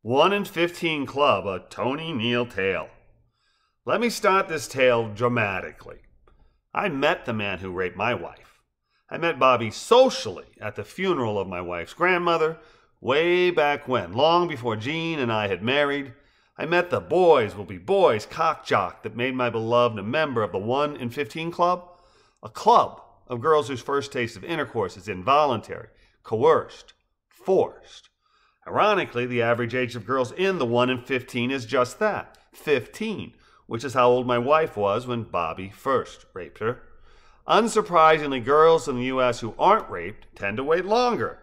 1 in 15 Club, a Tony Neal tale. Let me start this tale dramatically. I met the man who raped my wife. I met Bobby socially at the funeral of my wife's grandmother, way back when, long before Jean and I had married. I met the boys will be boys cock jock that made my beloved a member of the 1 in 15 Club, a club of girls whose first taste of intercourse is involuntary, coerced, forced. Ironically, the average age of girls in the 1 in 15 is just that, 15, which is how old my wife was when Bobby first raped her. Unsurprisingly, girls in the U.S. who aren't raped tend to wait longer.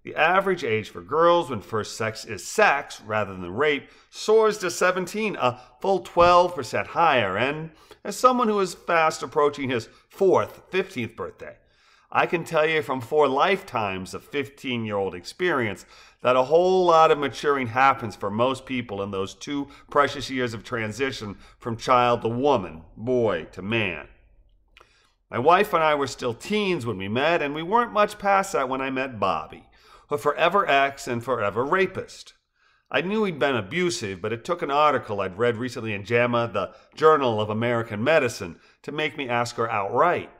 The average age for girls when first sex is sex rather than rape soars to 17, a full 12% higher, and as someone who is fast approaching his 15th birthday, I can tell you from 4 lifetimes of 15-year-old experience that a whole lot of maturing happens for most people in those 2 precious years of transition from child to woman, boy to man. My wife and I were still teens when we met, and we weren't much past that when I met Bobby, her forever ex and forever rapist. I knew he'd been abusive, but it took an article I'd read recently in JAMA, the Journal of American Medicine, to make me ask her outright.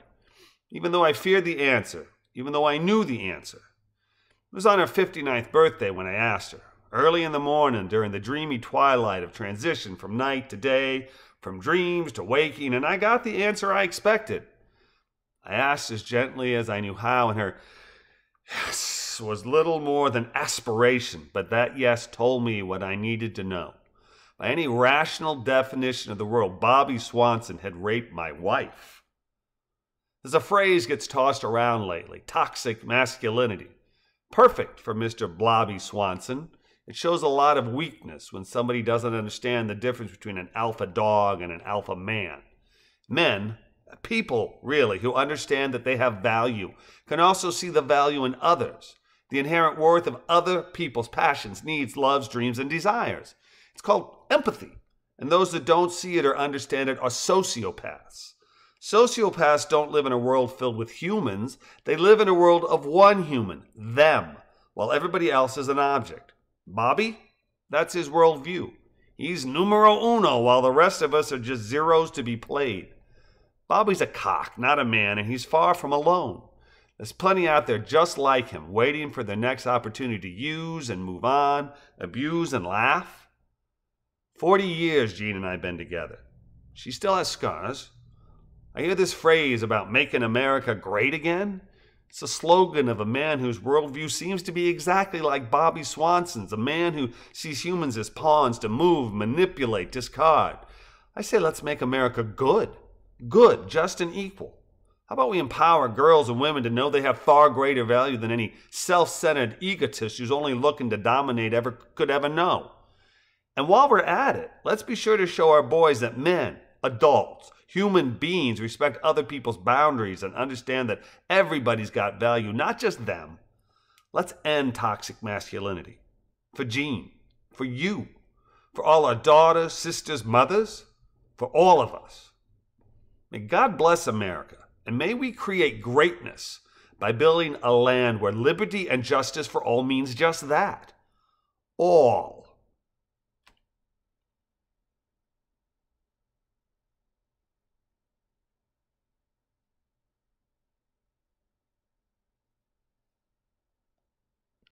Even though I feared the answer, even though I knew the answer. It was on her 59th birthday when I asked her, early in the morning during the dreamy twilight of transition from night to day, from dreams to waking, and I got the answer I expected. I asked as gently as I knew how, and her yes was little more than aspiration, but that yes told me what I needed to know. By any rational definition of the word, Bobby Swanson had raped my wife. There's a phrase gets tossed around lately, toxic masculinity. Perfect for Mr. Blobby Swanson. It shows a lot of weakness when somebody doesn't understand the difference between an alpha dog and an alpha man. Men, people really, who understand that they have value, can also see the value in others, the inherent worth of other people's passions, needs, loves, dreams, and desires. It's called empathy, and those that don't see it or understand it are sociopaths. Sociopaths don't live in a world filled with humans. They live in a world of one human, them, while everybody else is an object. Bobby? That's his worldview. He's numero uno, while the rest of us are just zeros to be played. Bobby's a cock, not a man, and he's far from alone. There's plenty out there just like him, waiting for their next opportunity to use and move on, abuse and laugh. 40 years Jean and I have been together. She still has scars. I hear this phrase about making America great again. It's a slogan of a man whose worldview seems to be exactly like Bobby Swanson's, a man who sees humans as pawns to move, manipulate, discard. I say let's make America good. Good, just and equal. How about we empower girls and women to know they have far greater value than any self-centered egotist who's only looking to dominate could ever know? And while we're at it, let's be sure to show our boys that men, adults, human beings respect other people's boundaries and understand that everybody's got value, not just them. Let's end toxic masculinity. For Jean, for you, for all our daughters, sisters, mothers, for all of us. May God bless America, and may we create greatness by building a land where liberty and justice for all means just that. All.